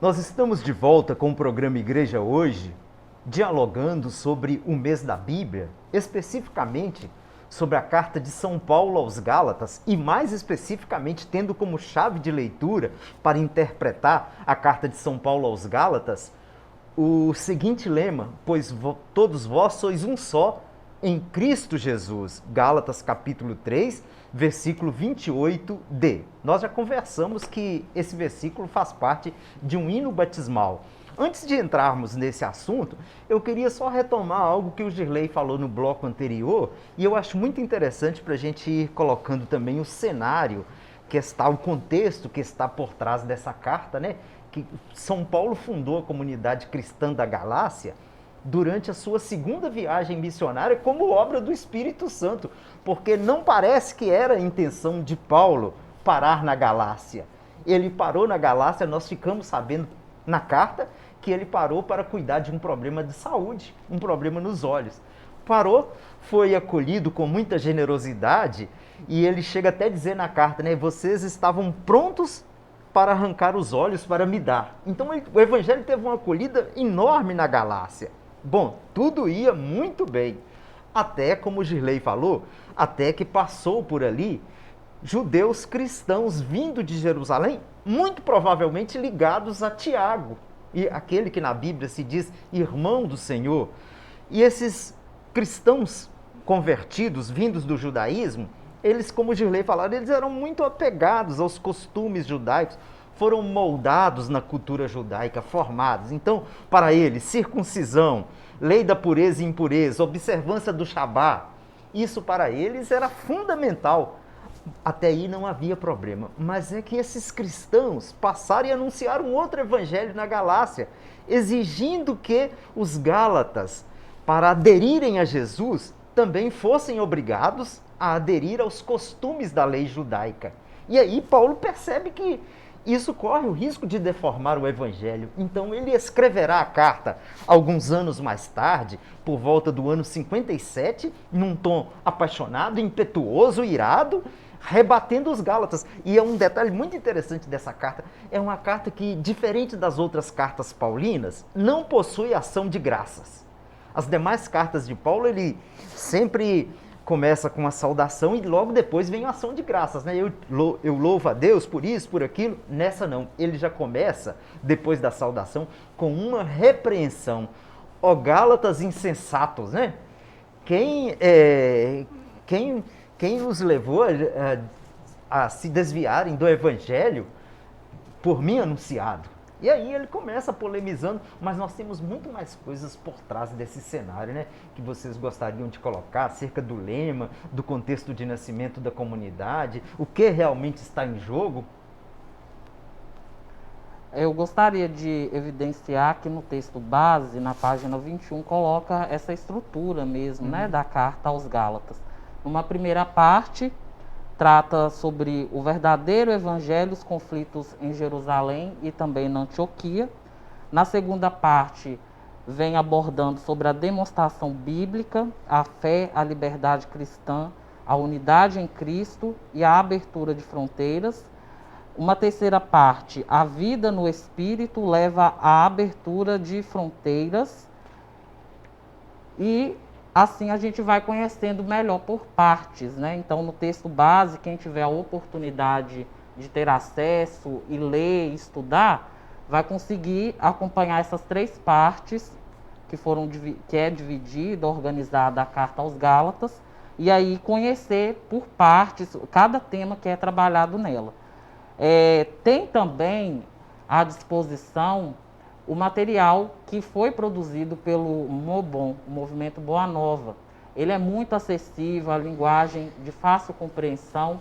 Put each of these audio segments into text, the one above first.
Nós estamos de volta com o programa Igreja Hoje, dialogando sobre o mês da Bíblia, especificamente sobre a carta de São Paulo aos Gálatas e mais especificamente tendo como chave de leitura para interpretar a carta de São Paulo aos Gálatas o seguinte lema: pois todos vós sois um só em Cristo Jesus. Gálatas capítulo 3, versículo 28d. Nós já conversamos que esse versículo faz parte de um hino batismal. Antes de entrarmos nesse assunto, eu queria só retomar algo que o Girley falou no bloco anterior, e eu acho muito interessante para a gente ir colocando também o cenário que está, o contexto que está por trás dessa carta, né? Que São Paulo fundou a comunidade cristã da Galácia durante a sua segunda viagem missionária como obra do Espírito Santo, porque não parece que era a intenção de Paulo parar na Galácia. Ele parou na Galácia, nós ficamos sabendo na carta que ele parou para cuidar de um problema de saúde, um problema nos olhos. Parou, foi acolhido com muita generosidade e ele chega até a dizer na carta, né, vocês estavam prontos para arrancar os olhos para me dar. Então o evangelho teve uma acolhida enorme na Galácia. Bom, tudo ia muito bem. Até, como o Girley falou, até que passou por ali judeus cristãos vindo de Jerusalém, muito provavelmente ligados a Tiago, e aquele que na Bíblia se diz irmão do Senhor. E esses cristãos convertidos, vindos do judaísmo, eles, como o Girley falaram, eles eram muito apegados aos costumes judaicos, foram moldados na cultura judaica, formados. Então, para eles, circuncisão, lei da pureza e impureza, observância do Shabá, isso para eles era fundamental. Até aí não havia problema. Mas é que esses cristãos passaram e anunciaram um outro evangelho na Galácia, exigindo que os gálatas, para aderirem a Jesus, também fossem obrigados a aderir aos costumes da lei judaica. E aí Paulo percebe que isso corre o risco de deformar o evangelho. Então ele escreverá a carta alguns anos mais tarde, por volta do ano 57, num tom apaixonado, impetuoso, irado, rebatendo os Gálatas. E é um detalhe muito interessante dessa carta, é uma carta que, diferente das outras cartas paulinas, não possui ação de graças. As demais cartas de Paulo, ele sempre começa com uma saudação e logo depois vem a ação de graças, né? Eu louvo a Deus por isso, por aquilo. Nessa não, ele já começa, depois da saudação, com uma repreensão. Ó Gálatas insensatos, né? Quem os levou a se desviarem do evangelho por mim anunciado? E aí ele começa polemizando, mas nós temos muito mais coisas por trás desse cenário, né? Que vocês gostariam de colocar acerca do lema, do contexto de nascimento da comunidade, o que realmente está em jogo. Eu gostaria de evidenciar que no texto base, na página 21, coloca essa estrutura mesmo, né, da carta aos Gálatas. Numa primeira parte, trata sobre o verdadeiro evangelho, os conflitos em Jerusalém e também na Antioquia. Na segunda parte, vem abordando sobre a demonstração bíblica, a fé, a liberdade cristã, a unidade em Cristo e a abertura de fronteiras. Uma terceira parte, a vida no Espírito leva à abertura de fronteiras. E assim a gente vai conhecendo melhor por partes, né? Então, no texto base, quem tiver a oportunidade de ter acesso e ler e estudar, vai conseguir acompanhar essas três partes que é dividida, organizada a carta aos Gálatas, e aí conhecer por partes cada tema que é trabalhado nela. Tem também à disposição o material que foi produzido pelo MOBON, o Movimento Boa Nova. Ele é muito acessível, a linguagem de fácil compreensão,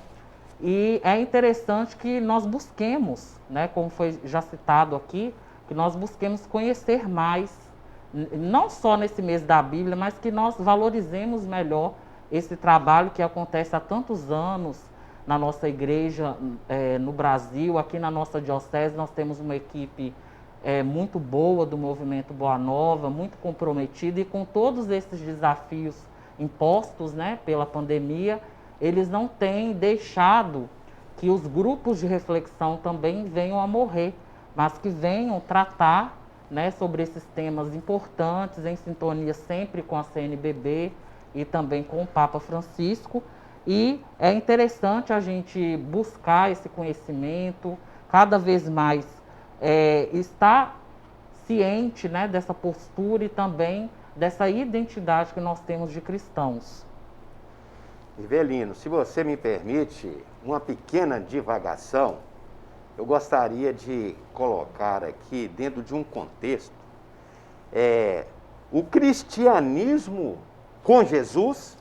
e é interessante que nós busquemos, né, como foi já citado aqui, que nós busquemos conhecer mais, não só nesse mês da Bíblia, mas que nós valorizemos melhor esse trabalho que acontece há tantos anos na nossa igreja, no Brasil. Aqui na nossa diocese nós temos uma equipe muito boa do Movimento Boa Nova, muito comprometida, e com todos esses desafios impostos, né, pela pandemia, eles não têm deixado que os grupos de reflexão também venham a morrer, mas que venham tratar, né, sobre esses temas importantes, em sintonia sempre com a CNBB e também com o Papa Francisco. E é interessante a gente buscar esse conhecimento, cada vez mais estar ciente, né, dessa postura e também dessa identidade que nós temos de cristãos. Rivelino, se você me permite uma pequena divagação, eu gostaria de colocar aqui dentro de um contexto o cristianismo com Jesus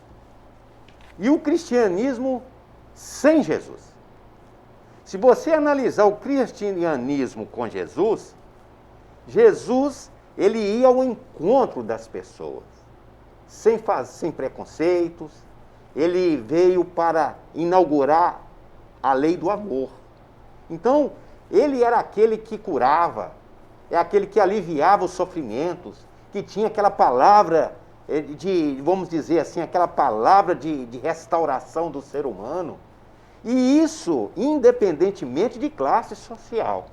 e o cristianismo sem Jesus. Se você analisar o cristianismo com Jesus, Jesus ele ia ao encontro das pessoas, sem preconceitos. Ele veio para inaugurar a lei do amor. Então, ele era aquele que curava, é aquele que aliviava os sofrimentos, que tinha aquela palavra vamos dizer assim, aquela palavra de restauração do ser humano. E isso, independentemente de classe social.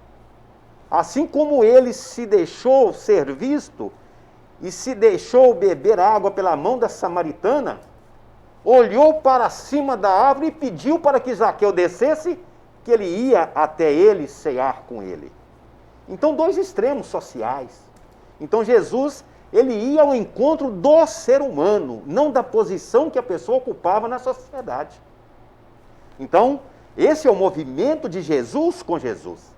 Assim como ele se deixou ser visto e se deixou beber água pela mão da samaritana, olhou para cima da árvore e pediu para que Zaqueu descesse, que ele ia até ele cear com ele. Então, dois extremos sociais. Então, Jesus, ele ia ao encontro do ser humano, não da posição que a pessoa ocupava na sociedade. Então, esse é o movimento de Jesus com Jesus.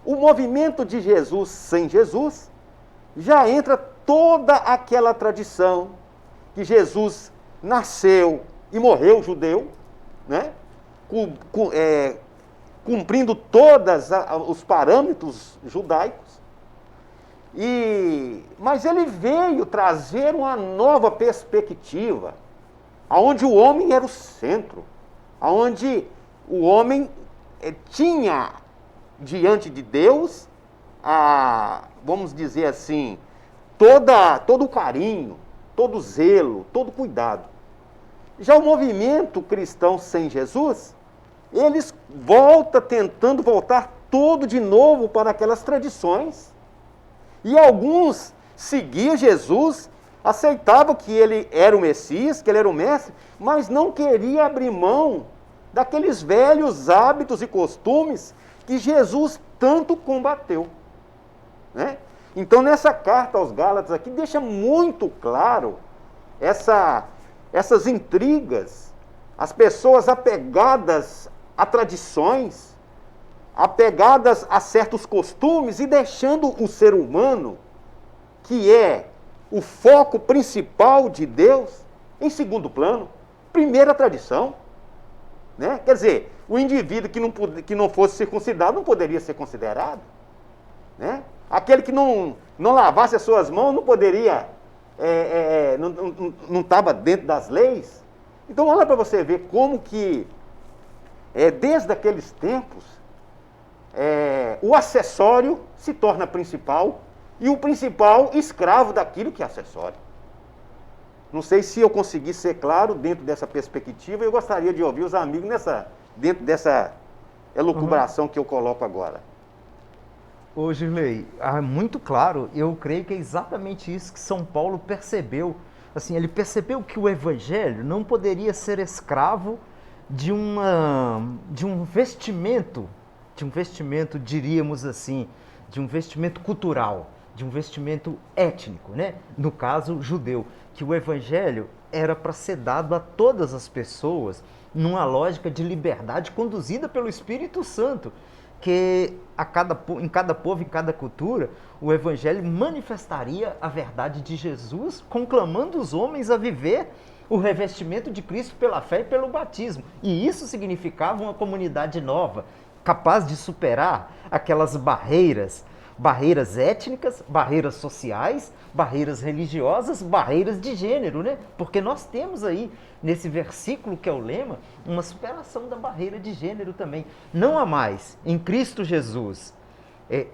O movimento de Jesus sem Jesus, já entra toda aquela tradição que Jesus nasceu e morreu judeu, né? Cumprindo todos os parâmetros judaicos. Mas ele veio trazer uma nova perspectiva, onde o homem era o centro, onde o homem tinha diante de Deus, vamos dizer assim, todo o carinho, todo o zelo, todo o cuidado. Já o movimento cristão sem Jesus, eles tentando voltar tudo de novo para aquelas tradições. E alguns seguiam Jesus, aceitavam que ele era o Messias, que ele era o Mestre, mas não queria abrir mão daqueles velhos hábitos e costumes que Jesus tanto combateu, né? Então, nessa carta aos Gálatas aqui, deixa muito claro essas intrigas, as pessoas apegadas a tradições, apegadas a certos costumes e deixando o ser humano, que é o foco principal de Deus, em segundo plano. Primeira tradição, né? Quer dizer, o indivíduo que não fosse circuncidado não poderia ser considerado, né? Aquele que não lavasse as suas mãos não poderia, não estava dentro das leis. Então, olha para você ver como que, desde aqueles tempos, o acessório se torna principal e o principal escravo daquilo que é acessório. Não sei se eu consegui ser claro dentro dessa perspectiva. Eu gostaria de ouvir os amigos dentro dessa elucubração que eu coloco agora. Ô Girlei, muito claro, eu creio que é exatamente isso que São Paulo percebeu. Assim, ele percebeu que o evangelho não poderia ser escravo de um vestimento, diríamos assim, de um vestimento cultural, de um vestimento étnico, né? No caso, judeu, que o evangelho era para ser dado a todas as pessoas numa lógica de liberdade conduzida pelo Espírito Santo, que em cada povo, em cada cultura, o evangelho manifestaria a verdade de Jesus, conclamando os homens a viver o revestimento de Cristo pela fé e pelo batismo. E isso significava uma comunidade nova, capaz de superar aquelas barreiras étnicas, barreiras sociais, barreiras religiosas, barreiras de gênero, né? Porque nós temos aí, nesse versículo que é o lema, uma superação da barreira de gênero também. Não há mais, em Cristo Jesus,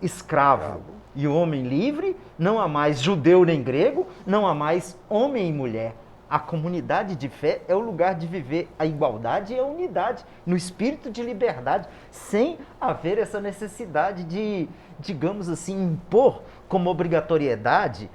escravo e homem livre, não há mais judeu nem grego, não há mais homem e mulher. A comunidade de fé é o lugar de viver a igualdade e a unidade, no espírito de liberdade, sem haver essa necessidade de, digamos assim, impor como obrigatoriedade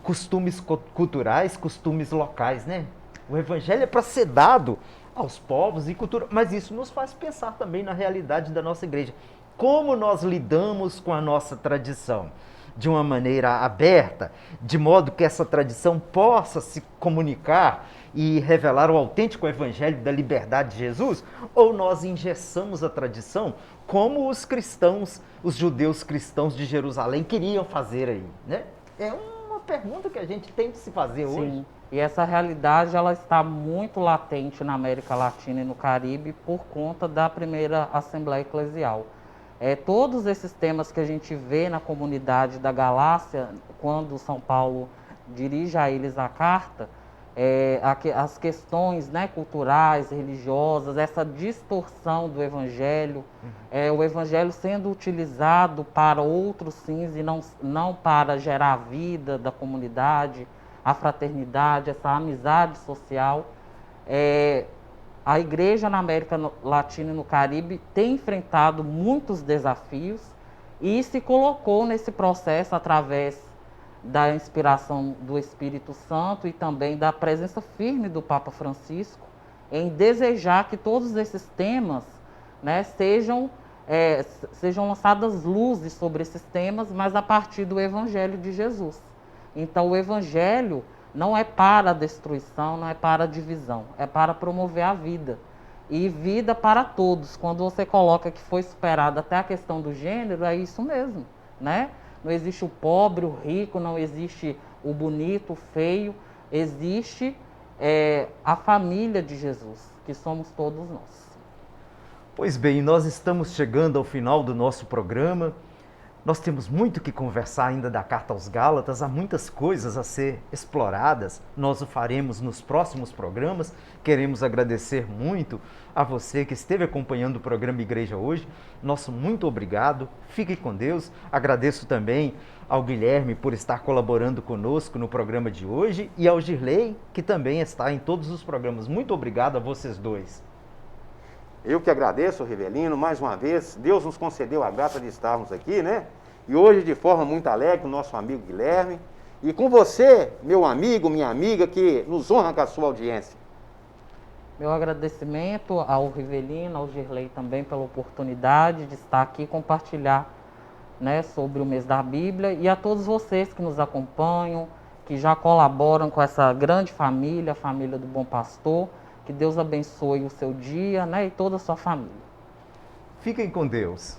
costumes culturais, costumes locais, né? O evangelho é para ser dado aos povos e cultura, mas isso nos faz pensar também na realidade da nossa igreja. Como nós lidamos com a nossa tradição? De uma maneira aberta, de modo que essa tradição possa se comunicar e revelar o autêntico evangelho da liberdade de Jesus? Ou nós engessamos a tradição como os cristãos, os judeus cristãos de Jerusalém queriam fazer aí, né? É uma pergunta que a gente tem de se fazer hoje. Sim. E essa realidade ela está muito latente na América Latina e no Caribe por conta da primeira Assembleia Eclesial. Todos esses temas que a gente vê na comunidade da Galácia, quando São Paulo dirige a eles a carta, as questões, né, culturais, religiosas, essa distorção do Evangelho, o Evangelho sendo utilizado para outros fins e não para gerar a vida da comunidade, a fraternidade, essa amizade social. A igreja na América Latina e no Caribe tem enfrentado muitos desafios e se colocou nesse processo através da inspiração do Espírito Santo e também da presença firme do Papa Francisco em desejar que todos esses temas, né, sejam lançadas luzes sobre esses temas, mas a partir do Evangelho de Jesus. Então, o Evangelho não é para a destruição, não é para a divisão, é para promover a vida. E vida para todos. Quando você coloca que foi superada até a questão do gênero, é isso mesmo, né? Não existe o pobre, o rico, não existe o bonito, o feio. Existe a família de Jesus, que somos todos nós. Pois bem, nós estamos chegando ao final do nosso programa. Nós temos muito que conversar ainda da Carta aos Gálatas, há muitas coisas a ser exploradas. Nós o faremos nos próximos programas. Queremos agradecer muito a você que esteve acompanhando o programa Igreja Hoje. Nosso muito obrigado. Fique com Deus. Agradeço também ao Guilherme por estar colaborando conosco no programa de hoje e ao Girley, que também está em todos os programas. Muito obrigado a vocês dois. Eu que agradeço, Rivelino, mais uma vez. Deus nos concedeu a graça de estarmos aqui, né? E hoje, de forma muito alegre, o nosso amigo Guilherme. E com você, meu amigo, minha amiga, que nos honra com a sua audiência. Meu agradecimento ao Rivelino, ao Girley também pela oportunidade de estar aqui e compartilhar, né, sobre o mês da Bíblia. E a todos vocês que nos acompanham, que já colaboram com essa grande família, a família do Bom Pastor. Que Deus abençoe o seu dia, né, e toda a sua família. Fiquem com Deus.